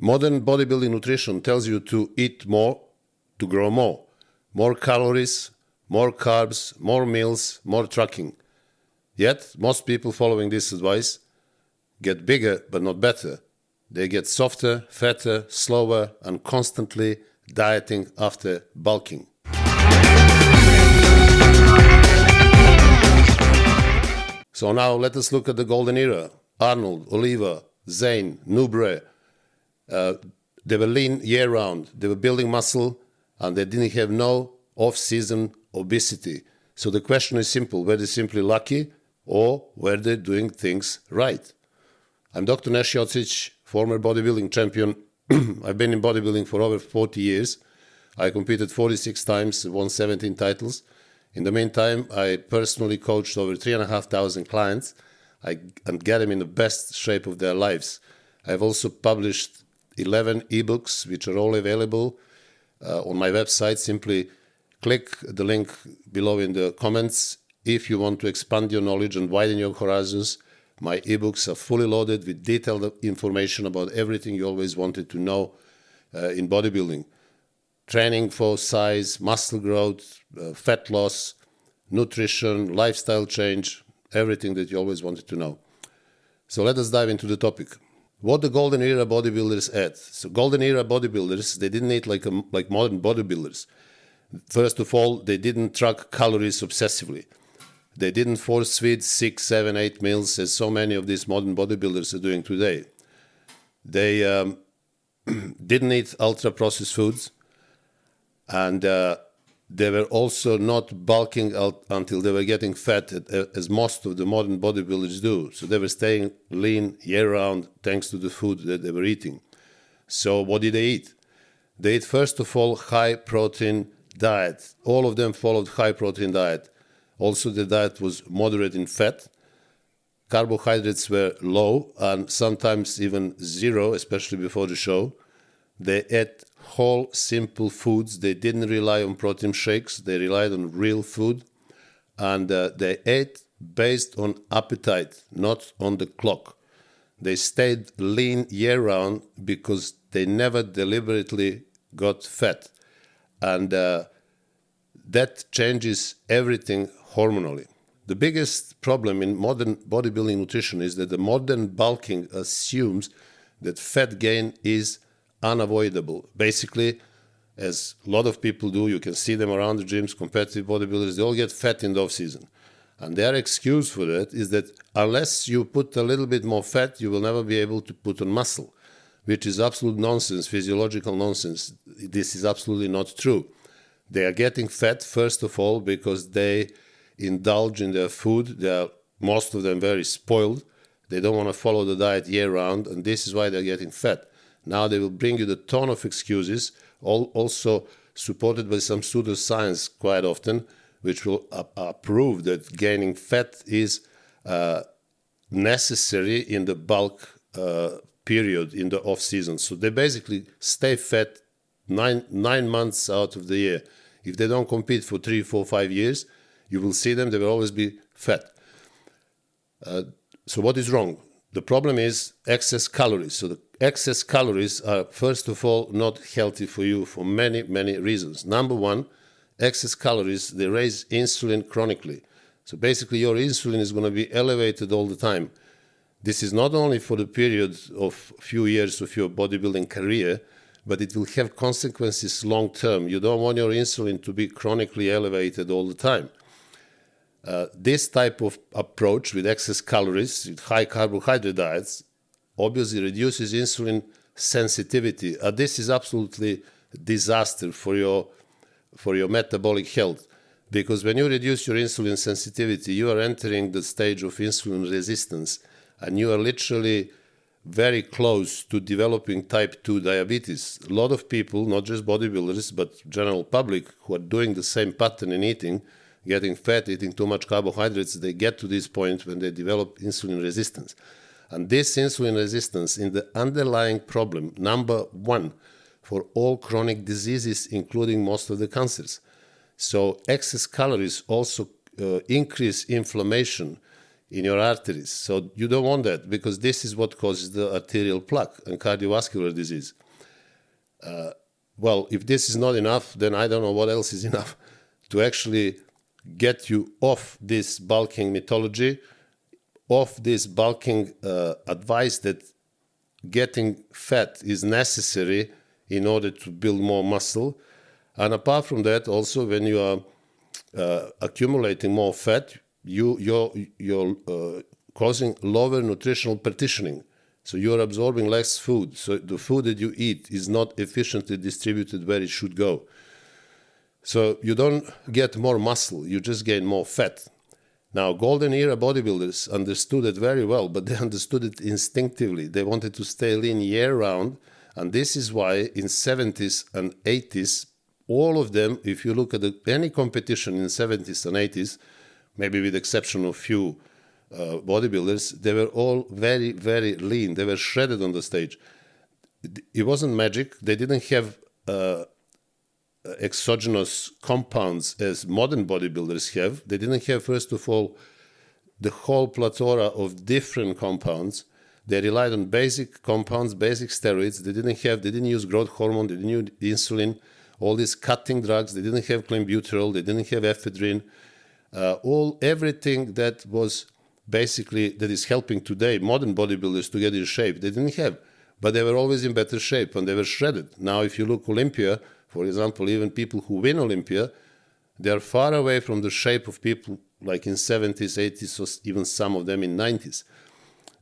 Modern bodybuilding nutrition tells you to eat more, to grow more. More calories, more carbs, more meals, more trucking. Yet, most people following this advice get bigger but not better. They get softer, fatter, slower, and constantly dieting after bulking. So now let us look at the golden era. Arnold, Oliver, Zane, Nubre. They were lean year-round. They were building muscle, and they didn't have no off-season obesity. So the question is simple. Were they simply lucky, or were they doing things right? I'm Dr. Nash Jocic, former bodybuilding champion. I've been in bodybuilding for over 40 years. I competed 46 times, won 17 titles. In the meantime, I personally coached over 3,500 clients and get them in the best shape of their lives. I've also published 11 ebooks, which are all available on my website. Simply click the link below in the comments. If you want to expand your knowledge and widen your horizons, my ebooks are fully loaded with detailed information about everything you always wanted to know in bodybuilding. Training for size, muscle growth, fat loss, nutrition, lifestyle change, everything that you always wanted to know. So let us dive into the topic. What the golden era bodybuilders ate. So golden era bodybuilders, they didn't eat like modern bodybuilders. First of all, they didn't track calories obsessively. They didn't force feed 6, 7, 8 meals as so many of these modern bodybuilders are doing today. They didn't eat ultra-processed foods, and they were also not bulking out until they were getting fat, as most of the modern bodybuilders do. So they were staying lean year-round thanks to the food that they were eating. So what did they eat? They ate, first of all, high-protein diet. All of them followed high-protein diet. Also, the diet was moderate in fat. Carbohydrates were low and sometimes even zero, especially before the show. They ate whole, simple foods. They didn't rely on protein shakes. They relied on real food. And they ate based on appetite, not on the clock. They stayed lean year-round because they never deliberately got fat. And that changes everything hormonally. The biggest problem in modern bodybuilding nutrition is that the modern bulking assumes that fat gain is unavoidable. Basically, as a lot of people do, you can see them around the gyms, competitive bodybuilders, they all get fat in the off-season. And their excuse for that is that unless you put a little bit more fat, you will never be able to put on muscle, which is absolute nonsense, physiological nonsense. This is absolutely not true. They are getting fat, first of all, because they indulge in their food. They are, most of them, very spoiled. They don't want to follow the diet year-round, and this is why they're getting fat. Now they will bring you the ton of excuses, also supported by some pseudoscience quite often, which will prove that gaining fat is necessary in the bulk period, in the off-season. So they basically stay fat nine months out of the year. If they don't compete for 3, 4, 5 years, you will see them, they will always be fat. So what is wrong? The problem is excess calories. So the excess calories are, first of all, not healthy for you for many, many reasons. Number one, excess calories, they raise insulin chronically. So basically your insulin is going to be elevated all the time. This is not only for the period of few years of your bodybuilding career, but it will have consequences long term. You don't want your insulin to be chronically elevated all the time. This type of approach with excess calories, with high carbohydrate diets, obviously reduces insulin sensitivity. This is absolutely a disaster for your metabolic health, because when you reduce your insulin sensitivity, you are entering the stage of insulin resistance, and you are literally very close to developing type 2 diabetes. A lot of people, not just bodybuilders, but general public, who are doing the same pattern in eating, getting fat, eating too much carbohydrates, they get to this point when they develop insulin resistance. And this insulin resistance is the underlying problem, number one, for all chronic diseases, including most of the cancers. So excess calories also increase inflammation. in your arteries. So you don't want that, because this is what causes the arterial plaque and cardiovascular disease. Well, if this is not enough, then I don't know what else is enough to actually get you off this bulking mythology, off this bulking advice that getting fat is necessary in order to build more muscle. And apart from that, also when you are accumulating more fat, you're causing lower nutritional partitioning. So you're absorbing less food. So the food that you eat is not efficiently distributed where it should go. So you don't get more muscle, you just gain more fat. Now, golden era bodybuilders understood it very well, but they understood it instinctively. They wanted to stay lean year round, and this is why in 70s and 80s, all of them, if you look at any competition in 70s and 80s, maybe with the exception of few bodybuilders, they were all very, very lean. They were shredded on the stage. It wasn't magic. They didn't have exogenous compounds as modern bodybuilders have. They didn't have, first of all, the whole plethora of different compounds. They relied on basic compounds, basic steroids. They didn't use growth hormone, they didn't use insulin, all these cutting drugs. They didn't have clenbuterol, they didn't have ephedrine. Everything that was basically, that is helping today modern bodybuilders to get in shape, they didn't have. But they were always in better shape and they were shredded. Now, if you look Olympia, for example, even people who win Olympia, they are far away from the shape of people like in 70s, 80s, or even some of them in 90s.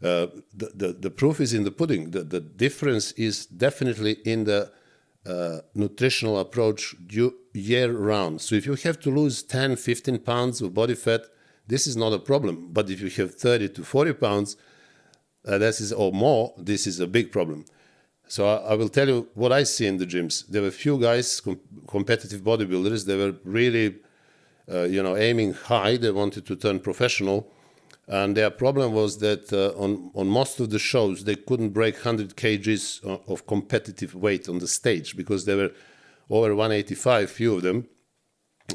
The proof is in the pudding. The difference is definitely in the nutritional approach year round. So if you have to lose 10, 15 pounds of body fat, this is not a problem. But if you have 30 to 40 pounds or more, this is a big problem. So I will tell you what I see in the gyms. There were few guys, competitive bodybuilders, they were really, aiming high. They wanted to turn professional. And their problem was that on most of the shows, they couldn't break 100 kgs of competitive weight on the stage because they were over 185, few of them.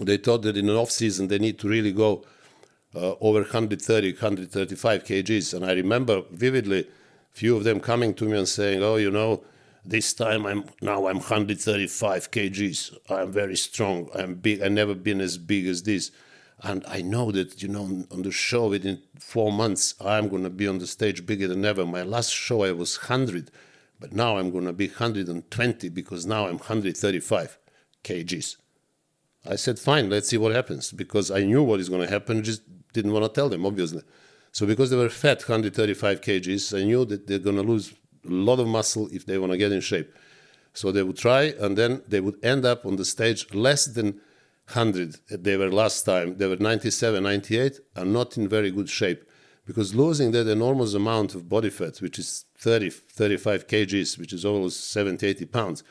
They thought that in an off-season, they need to really go over 130, 135 kgs. And I remember vividly few of them coming to me and saying, oh, this time I'm 135 kgs. I'm very strong. I'm big. I've never been as big as this. And I know that, on the show within 4 months, I'm going to be on the stage bigger than ever. My last show, I was 100, but now I'm going to be 120 because now I'm 135 kgs. I said, fine, let's see what happens, because I knew what is going to happen, just didn't want to tell them, obviously. So because they were fat, 135 kgs, I knew that they're going to lose a lot of muscle if they want to get in shape. So they would try, and then they would end up on the stage less than 100. They were last time. They were 97, 98, and not in very good shape. Because losing that enormous amount of body fat, which is 30, 35 kgs, which is almost 70, 80 pounds,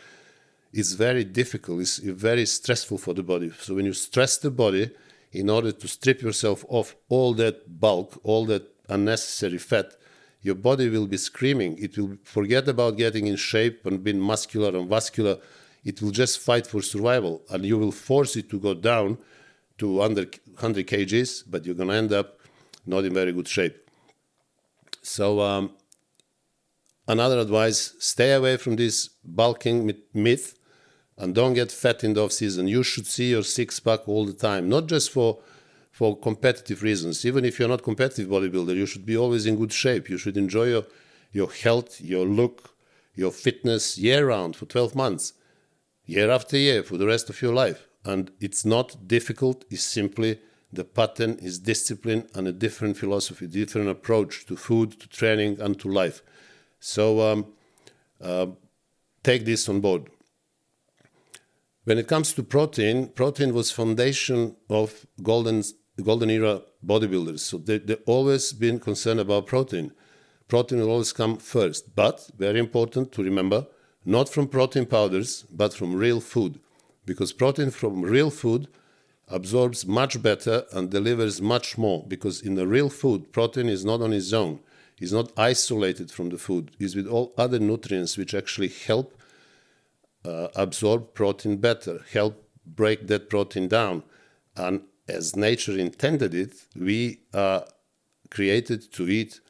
is very difficult. It's very stressful for the body. So when you stress the body, in order to strip yourself of all that bulk, all that unnecessary fat, your body will be screaming. It will forget about getting in shape and being muscular and vascular. It will just fight for survival, and you will force it to go down to under 100 kgs, but you're going to end up not in very good shape. So another advice, stay away from this bulking myth and don't get fat in the off-season. You should see your six-pack all the time, not just for competitive reasons. Even if you're not a competitive bodybuilder, you should be always in good shape. You should enjoy your health, your look, your fitness year-round for 12 months. Year after year, for the rest of your life. And it's not difficult, it's simply the pattern is discipline and a different philosophy, different approach to food, to training, and to life. So take this on board. When it comes to protein was foundation of golden era bodybuilders. So they've always been concerned about protein. Protein will always come first, but very important to remember, not from protein powders, but from real food. Because protein from real food absorbs much better and delivers much more. Because in the real food, protein is not on its own. It's not isolated from the food. It's with all other nutrients which actually help absorb protein better, help break that protein down. And as nature intended it, we are created to eat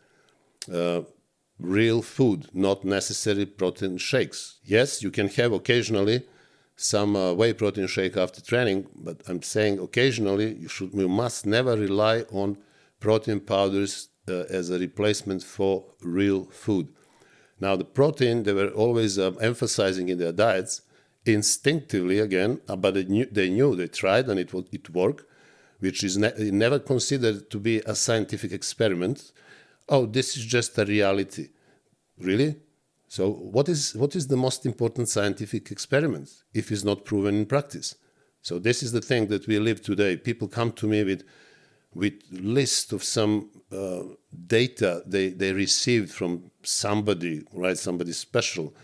real food, not necessarily protein shakes. Yes, you can have occasionally some whey protein shake after training, but I'm saying occasionally you must never rely on protein powders as a replacement for real food. Now, the protein they were always emphasizing in their diets, instinctively again, but they tried and it worked, which is never considered to be a scientific experiment. Oh, this is just a reality. Really? So what is the most important scientific experiment if it's not proven in practice? So this is the thing that we live today. People come to me with list of some data they received from somebody, right? Somebody special.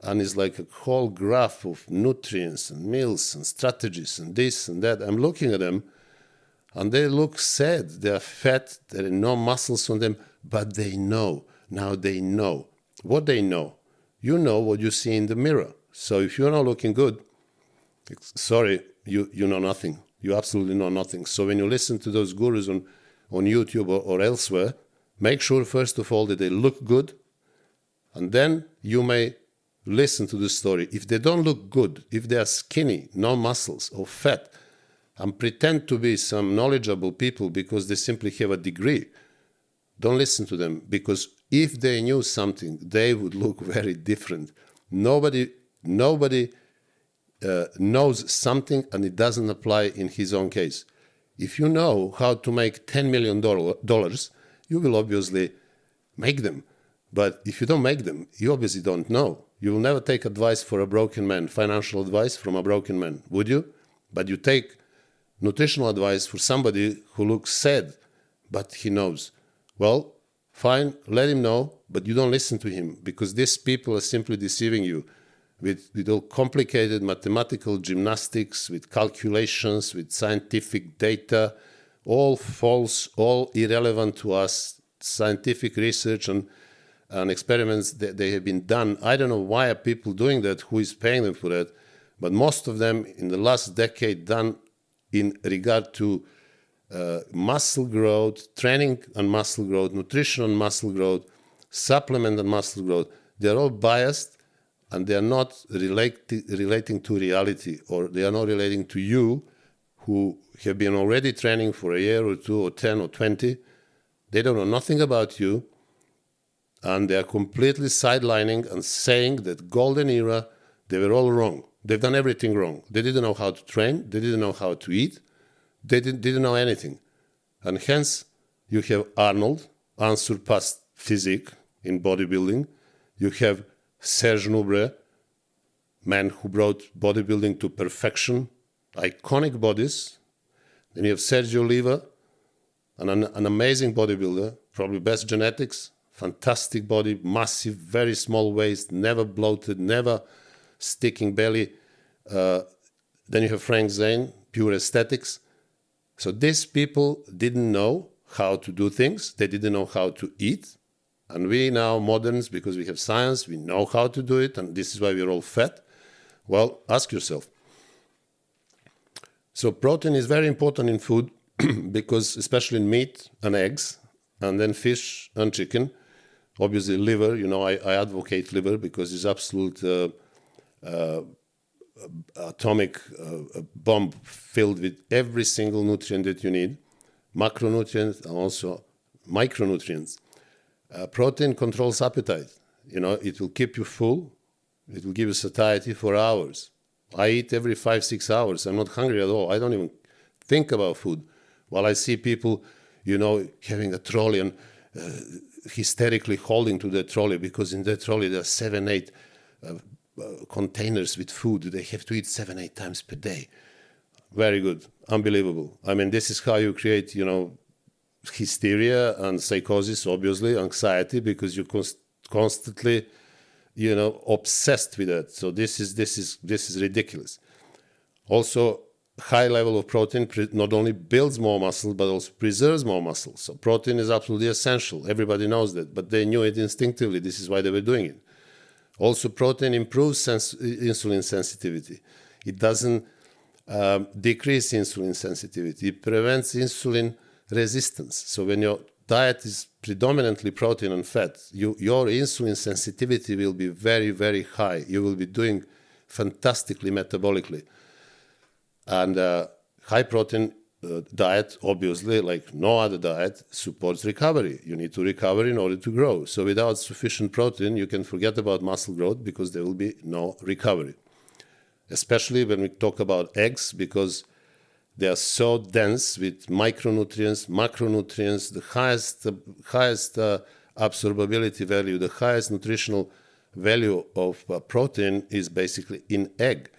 And it's like a whole graph of nutrients and meals and strategies and this and that. I'm looking at them and they look sad. They are fat. There are no muscles on them, but they know. Now they know. What they know? You know what you see in the mirror. So if you're not looking good, sorry, you know nothing. You absolutely know nothing. So when you listen to those gurus on YouTube or elsewhere, make sure first of all that they look good, and then you may listen to the story. If they don't look good, if they are skinny, no muscles or fat, and pretend to be some knowledgeable people because they simply have a degree, don't listen to them, because if they knew something, they would look very different. Nobody knows something and it doesn't apply in his own case. If you know how to make $10 million, you will obviously make them. But if you don't make them, you obviously don't know. You will never take advice for a broken man, financial advice from a broken man, would you? But you take nutritional advice for somebody who looks sad, but he knows. Well, fine, let him know, but you don't listen to him, because these people are simply deceiving you with all complicated mathematical gymnastics, with calculations, with scientific data, all false, all irrelevant to us, scientific research and experiments that they have been done. I don't know why are people doing that, who is paying them for that, but most of them in the last decade done in regard to muscle growth, training and muscle growth, nutrition and muscle growth, supplement and muscle growth. They're all biased and they are not relating to reality, or they are not relating to you who have been already training for a year or 2 or 10 or 20. They don't know nothing about you, and they are completely sidelining and saying that golden era, they were all wrong. They've done everything wrong. They didn't know how to train. They didn't know how to eat. They didn't know anything. And hence, you have Arnold, unsurpassed physique in bodybuilding. You have Serge Nubre, man who brought bodybuilding to perfection, iconic bodies. Then you have Sergio Oliva, an amazing bodybuilder, probably best genetics, fantastic body, massive, very small waist, never bloated, never sticking belly. Then you have Frank Zane, pure aesthetics. So these people didn't know how to do things. They didn't know how to eat. And we now, moderns, because we have science, we know how to do it, and this is why we're all fat. Well, ask yourself. So protein is very important in food because especially in meat and eggs, and then fish and chicken. Obviously liver, I advocate liver because it's absolute atomic bomb filled with every single nutrient that you need, macronutrients and also micronutrients. Protein controls appetite. It will keep you full. It will give you satiety for hours. I eat every 5-6 hours. I'm not hungry at all. I don't even think about food. While I see people, having a trolley and hysterically holding to the trolley because in the trolley there are 7-8 containers with food. They have to eat 7-8 times per day. Very good. Unbelievable. I mean, this is how you create, hysteria and psychosis, obviously, anxiety, because you're constantly, obsessed with that. So this is ridiculous. Also, high level of protein not only builds more muscle, but also preserves more muscle. So protein is absolutely essential. Everybody knows that, but they knew it instinctively. This is why they were doing it. Also, protein improves insulin sensitivity. It doesn't decrease insulin sensitivity. It prevents insulin resistance. So when your diet is predominantly protein and fat, your insulin sensitivity will be very, very high. You will be doing fantastically metabolically. And high protein diet, obviously, like no other diet, supports recovery. You need to recover in order to grow. So without sufficient protein, you can forget about muscle growth because there will be no recovery. Especially when we talk about eggs, because they are so dense with micronutrients, macronutrients, the highest absorbability value, the highest nutritional value of protein is basically in egg.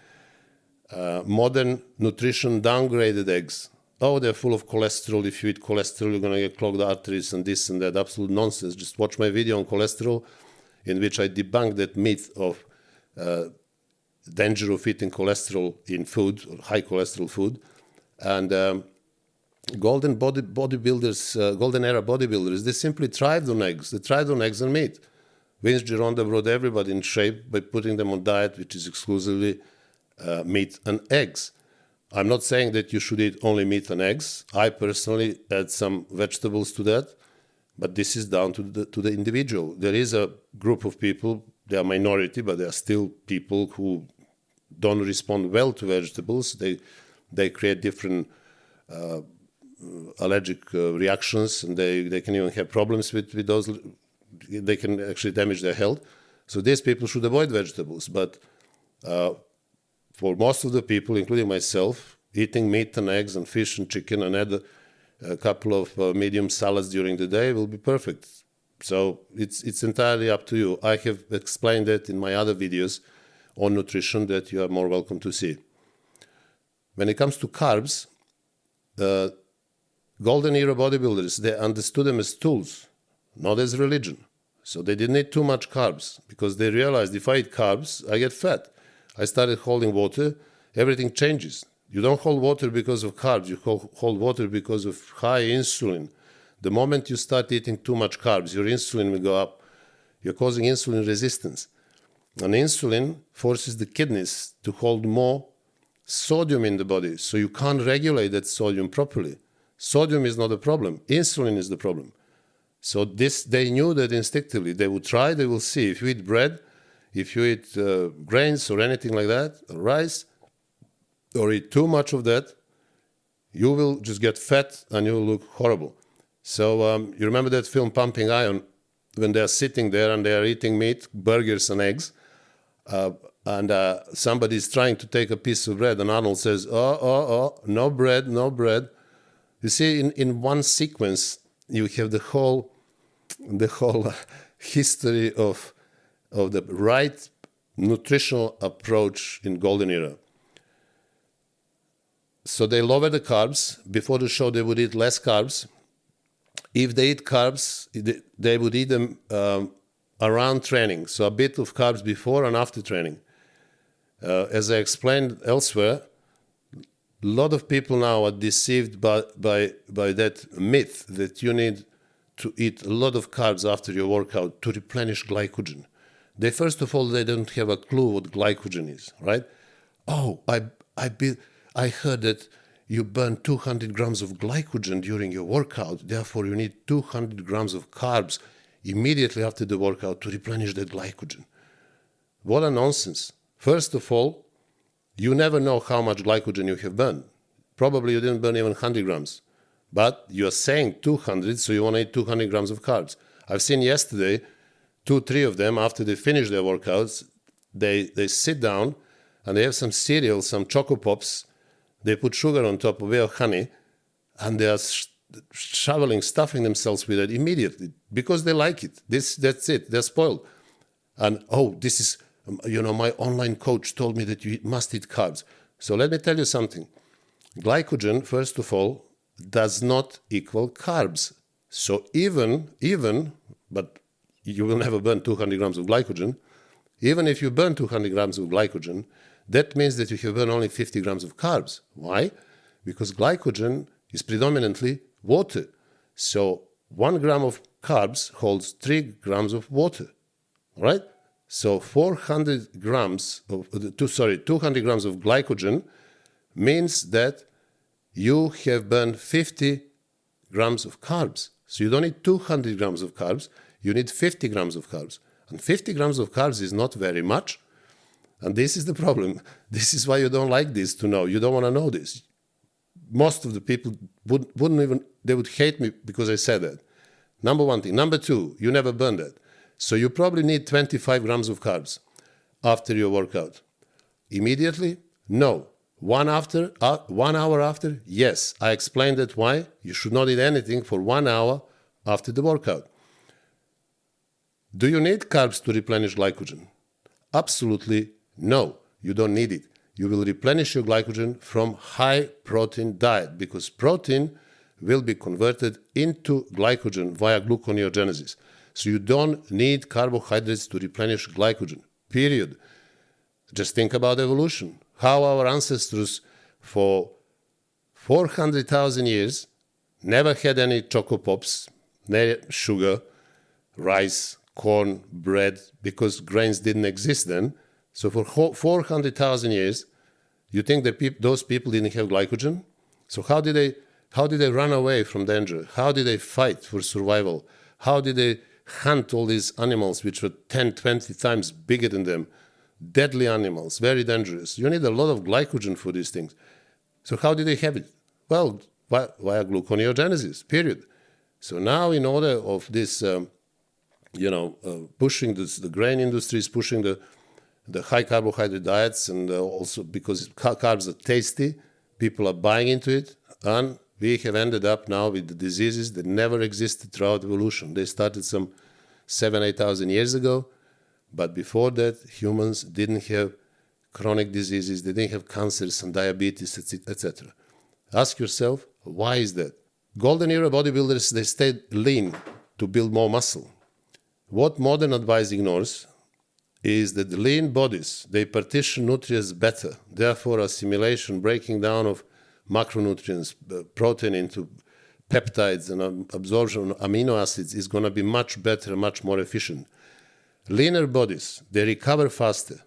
Modern nutrition downgraded eggs. Oh, they're full of cholesterol. If you eat cholesterol, you're going to get clogged arteries and this and that. Absolute nonsense. Just watch my video on cholesterol in which I debunk that myth of danger of eating cholesterol in food, or high cholesterol food. And golden era bodybuilders, they simply thrived on eggs. They thrived on eggs and meat. Vince Gironda brought everybody in shape by putting them on diet which is exclusively meat and eggs. I'm not saying that you should eat only meat and eggs. I personally add some vegetables to that, but this is down to the individual. There is a group of people, they are minority, but there are still people who don't respond well to vegetables. They create different allergic reactions, and they can even have problems with those. They can actually damage their health. So these people should avoid vegetables. But for most of the people, including myself, eating meat and eggs and fish and chicken and add a couple of medium salads during the day will be perfect. So it's entirely up to you. I have explained that in my other videos on nutrition that you are more welcome to see. When it comes to carbs, golden era bodybuilders, they understood them as tools, not as religion. So they didn't eat too much carbs because they realized if I eat carbs, I get fat. I started holding water, everything changes. You don't hold water because of carbs, you hold water because of high insulin. The moment you start eating too much carbs, your insulin will go up. You're causing insulin resistance. And insulin forces the kidneys to hold more sodium in the body, so you can't regulate that sodium properly. Sodium is not a problem, insulin is the problem. So they knew that instinctively. They would try, they will see. If you eat bread, if you eat grains or anything like that, or rice, or eat too much of that, you will just get fat and you will look horrible. So you remember that film Pumping Iron, when they're sitting there and they're eating meat, burgers and eggs, and somebody's trying to take a piece of bread, and Arnold says, no bread, no bread. You see, in one sequence, you have the whole history of the right nutritional approach in golden era. So they lower the carbs. Before the show, they would eat less carbs. If they eat carbs, they would eat them around training. So a bit of carbs before and after training. As I explained elsewhere, a lot of people now are deceived by that myth that you need to eat a lot of carbs after your workout to replenish glycogen. First of all, they don't have a clue what glycogen is, right? Oh, I heard that you burn 200 grams of glycogen during your workout, therefore you need 200 grams of carbs immediately after the workout to replenish that glycogen. What a nonsense. First of all, you never know how much glycogen you have burned. Probably you didn't burn even 100 grams. But you're saying 200, so you want to eat 200 grams of carbs. I've seen yesterday, 2-3 of them, after they finish their workouts, they sit down and they have some cereal, some Choco Pops. They put sugar on top of it, or honey, and they are stuffing themselves with it immediately because they like it. That's it. They're spoiled. And, this is, my online coach told me that you must eat carbs. So let me tell you something. Glycogen, first of all, does not equal carbs. So even, but you will never burn 200 grams of glycogen. Even if you burn 200 grams of glycogen, that means that you have burned only 50 grams of carbs. Why? Because glycogen is predominantly water. So 1 gram of carbs holds 3 grams of water. All right? So 200 grams of glycogen means that you have burned 50 grams of carbs. So you don't need 200 grams of carbs, you need 50 grams of carbs. And 50 grams of carbs is not very much. And this is the problem. This is why you don't like this to know. You don't want to know this. Most of the people wouldn't even, they would hate me because I said that. Number one thing. Number two, you never burn that. So you probably need 25 grams of carbs after your workout. Immediately? No. 1 hour after? Yes. I explained that why. You should not eat anything for 1 hour after the workout. Do you need carbs to replenish glycogen? Absolutely no. You don't need it. You will replenish your glycogen from high protein diet because protein will be converted into glycogen via gluconeogenesis. So you don't need carbohydrates to replenish glycogen, period. Just think about evolution. How our ancestors for 400,000 years never had any Choco Pops, no sugar, rice, corn, bread, because grains didn't exist then. So for 400,000 years, you think that those people didn't have glycogen? So how did they run away from danger? How did they fight for survival? How did they hunt all these animals which were 10, 20 times bigger than them? Deadly animals, very dangerous. You need a lot of glycogen for these things. So how did they have it? Well, via gluconeogenesis, period. So now in order of this, pushing the grain industries, pushing the high carbohydrate diets, and also because carbs are tasty, people are buying into it, and we have ended up now with the diseases that never existed throughout evolution. They started some 7,000-8,000 years ago, but before that, humans didn't have chronic diseases, they didn't have cancers and diabetes, etc. Ask yourself, why is that? Golden era bodybuilders, they stayed lean to build more muscle. What modern advice ignores is that the lean bodies, they partition nutrients better. Therefore, assimilation, breaking down of macronutrients, protein into peptides and absorption of amino acids is going to be much better, much more efficient. Leaner bodies, they recover faster.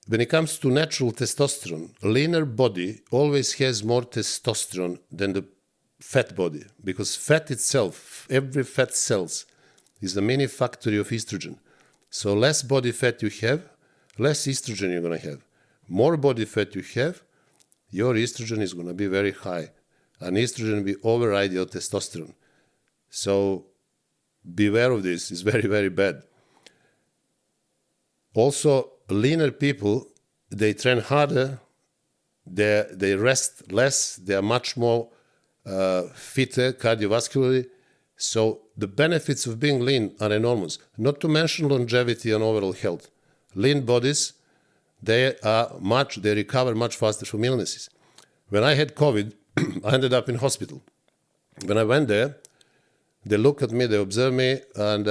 When it comes to natural testosterone, a leaner body always has more testosterone than the fat body because fat itself, every fat cells, is a mini factory of estrogen. So less body fat you have, less estrogen you're going to have. More body fat you have, your estrogen is going to be very high. And estrogen will override your testosterone. So beware of this. It's very, very bad. Also, leaner people, they train harder, they rest less, they are much more fitter cardiovascularly. So the benefits of being lean are enormous, not to mention longevity and overall health. Lean bodies, they recover much faster from illnesses. When I had COVID, I ended up in hospital. When I went there, they looked at me, they observed me, and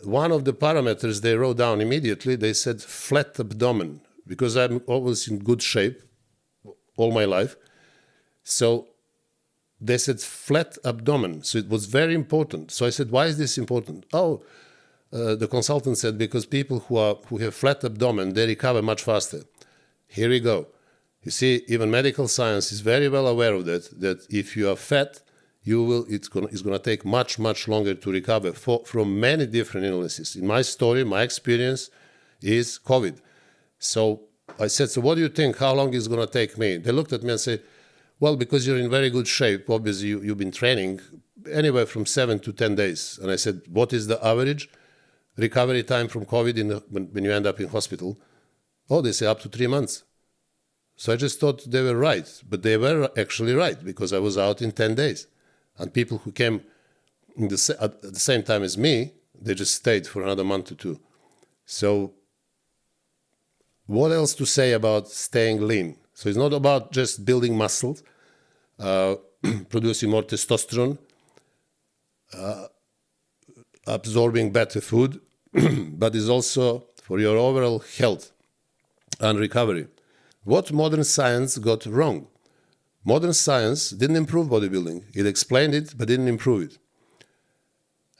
one of the parameters they wrote down immediately, they said flat abdomen, because I'm always in good shape all my life. So they said flat abdomen. So it was very important. So I said, why is this important? The consultant said, because people who have flat abdomen, they recover much faster. Here we go. You see, even medical science is very well aware of that if you are fat, it's going to take much, much longer to recover from many different illnesses. In my story, my experience is COVID. So I said, so what do you think? How long is it going to take me? They looked at me and said, well, because you're in very good shape, obviously you've been training anywhere from 7 to 10 days. And I said, what is the average recovery time from COVID when you end up in hospital? Oh, they say up to 3 months. So I just thought they were right, but they were actually right because I was out in 10 days. And people who came at the same time as me, they just stayed for another month or two. So what else to say about staying lean? So it's not about just building muscles, producing more testosterone, absorbing better food, but it's also for your overall health and recovery. What modern science got wrong? Modern science didn't improve bodybuilding. It explained it, but didn't improve it.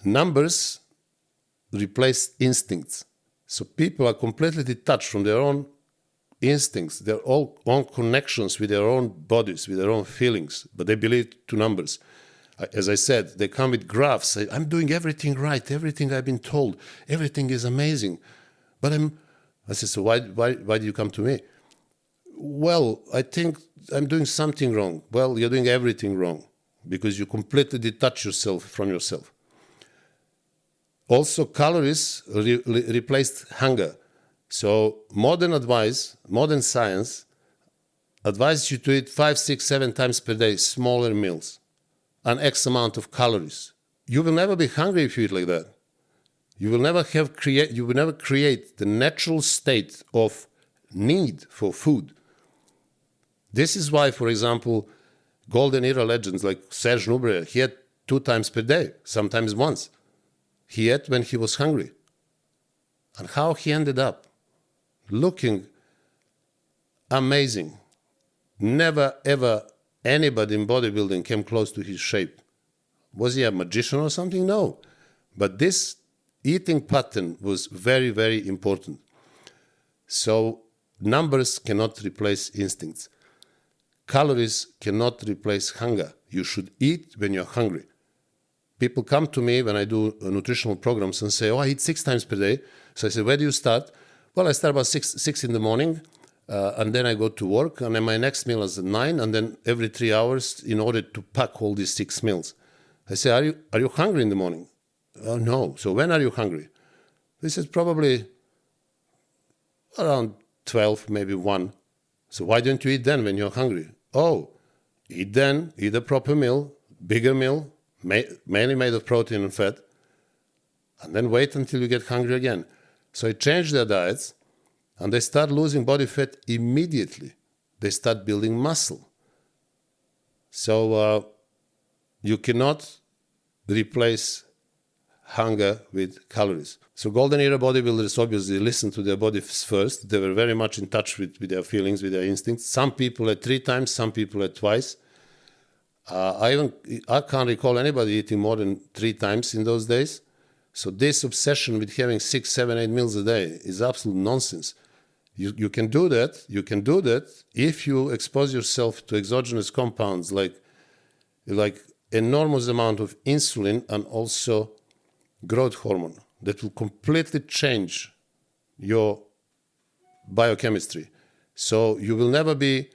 Numbers replaced instincts. So people are completely detached from their own instincts, their own connections with their own bodies, with their own feelings, but they believe to numbers. As I said, they come with graphs. Say, I'm doing everything right, everything I've been told, everything is amazing. But I said, so why do you come to me? Well, I think I'm doing something wrong. Well, you're doing everything wrong because you completely detach yourself from yourself. Also, calories replaced hunger. So modern science advises you to eat 5, 6, 7 times per day, smaller meals, and X amount of calories. You will never be hungry if you eat like that. You will never create the natural state of need for food. This is why, for example, golden era legends like Serge Nubret, he ate 2 times per day, sometimes once. He ate when he was hungry. And how he ended up looking amazing. Never, ever anybody in bodybuilding came close to his shape. Was he a magician or something? No. But this eating pattern was very, very important. So numbers cannot replace instincts. Calories cannot replace hunger. You should eat when you're hungry. People come to me when I do nutritional programs and say, I eat 6 times per day. So I say, where do you start? Well, I start about 6 in the morning, and then I go to work, and then my next meal is at 9, and then every 3 hours in order to pack all these 6 meals. I say, are you hungry in the morning? Oh, no. So when are you hungry? He says, probably around 12, maybe 1. So why don't you eat then when you're hungry? Oh, eat then, eat a proper meal, bigger meal, mainly made of protein and fat, and then wait until you get hungry again. So I changed their diets, and they start losing body fat immediately. They start building muscle. So you cannot replace hunger with calories. So golden era bodybuilders obviously listened to their bodies first. They were very much in touch with their feelings, with their instincts. Some people at 3 times, some people at twice. I can't recall anybody eating more than 3 times in those days. So this obsession with having 6, 7, 8 meals a day is absolute nonsense. You can do that. You can do that if you expose yourself to exogenous compounds like enormous amount of insulin and also growth hormone that will completely change your biochemistry. So you will never be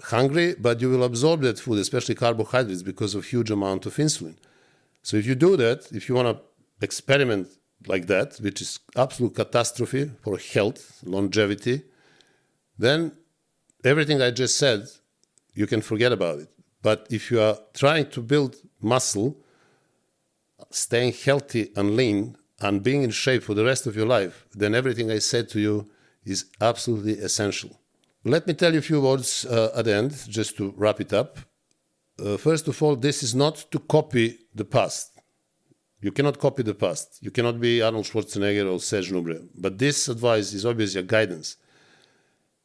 hungry, but you will absorb that food, especially carbohydrates, because of huge amount of insulin. So if you do that, if you want to experiment like that, which is absolute catastrophe for health, longevity, then everything I just said, you can forget about it. But if you are trying to build muscle, staying healthy and lean, and being in shape for the rest of your life, then everything I said to you is absolutely essential. Let me tell you a few words at the end, just to wrap it up. First of all, this is not to copy the past. You cannot copy the past. You cannot be Arnold Schwarzenegger or Serge Nubret. But this advice is obviously a guidance.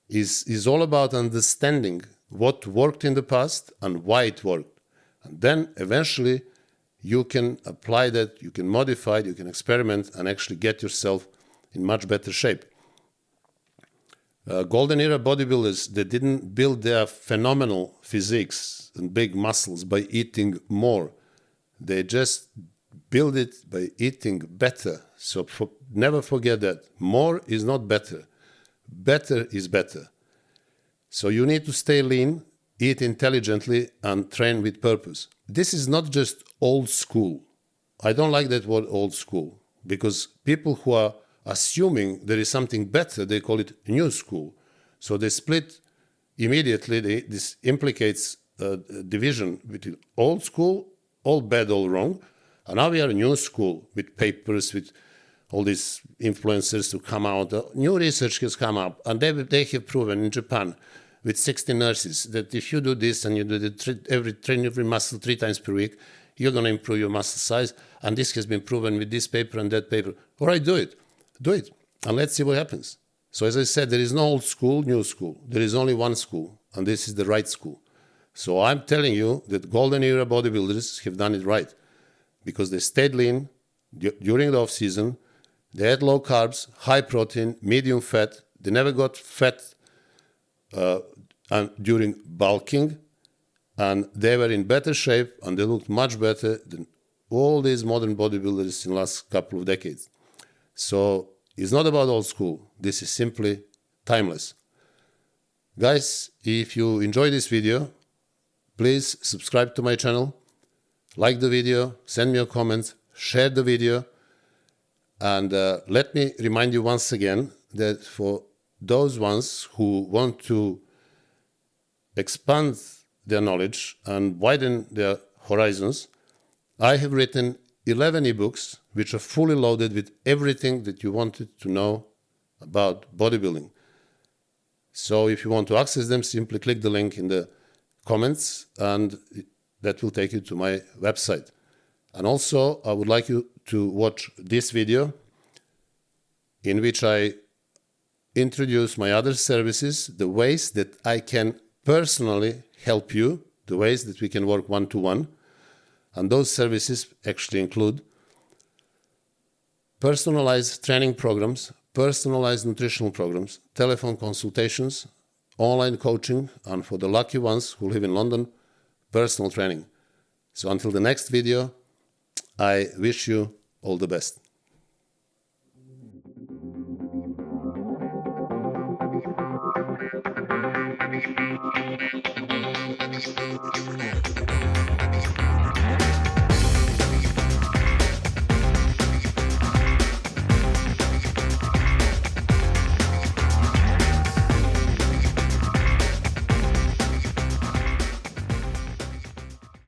Is all about understanding what worked in the past and why it worked. And then eventually you can apply that, you can modify it, you can experiment and actually get yourself in much better shape. Golden era bodybuilders, they didn't build their phenomenal physiques and big muscles by eating more. They just build it by eating better. So never forget that. More is not better. Better is better. So you need to stay lean, eat intelligently, and train with purpose. This is not just old school. I don't like that word old school, because people who are assuming there is something better, they call it new school. So they split immediately. This implicates a division between old school, all bad, all wrong, and now we are a new school with papers, with all these influencers to come out. New research has come up, and they have proven in Japan with 60 nurses that if you do this and you do train every muscle 3 times per week, you're going to improve your muscle size. And this has been proven with this paper and that paper. All right, do it. Do it. And let's see what happens. So as I said, there is no old school, new school. There is only one school, and this is the right school. So I'm telling you that golden era bodybuilders have done it right, because they stayed lean during the off-season. They had low carbs, high protein, medium fat. They never got fat during bulking. And they were in better shape and they looked much better than all these modern bodybuilders in the last couple of decades. So it's not about old school. This is simply timeless. Guys, if you enjoy this video, please subscribe to my channel, like the video, send me a comment, share the video. And let me remind you once again that for those ones who want to expand their knowledge and widen their horizons, I have written 11 ebooks which are fully loaded with everything that you wanted to know about bodybuilding. So if you want to access them, simply click the link in the comments and that will take you to my website. And also, I would like you to watch this video in which I introduce my other services, the ways that I can personally help you, the ways that we can work one-to-one. And those services actually include personalized training programs, personalized nutritional programs, telephone consultations, online coaching, and for the lucky ones who live in London, personal training. So until the next video, I wish you all the best.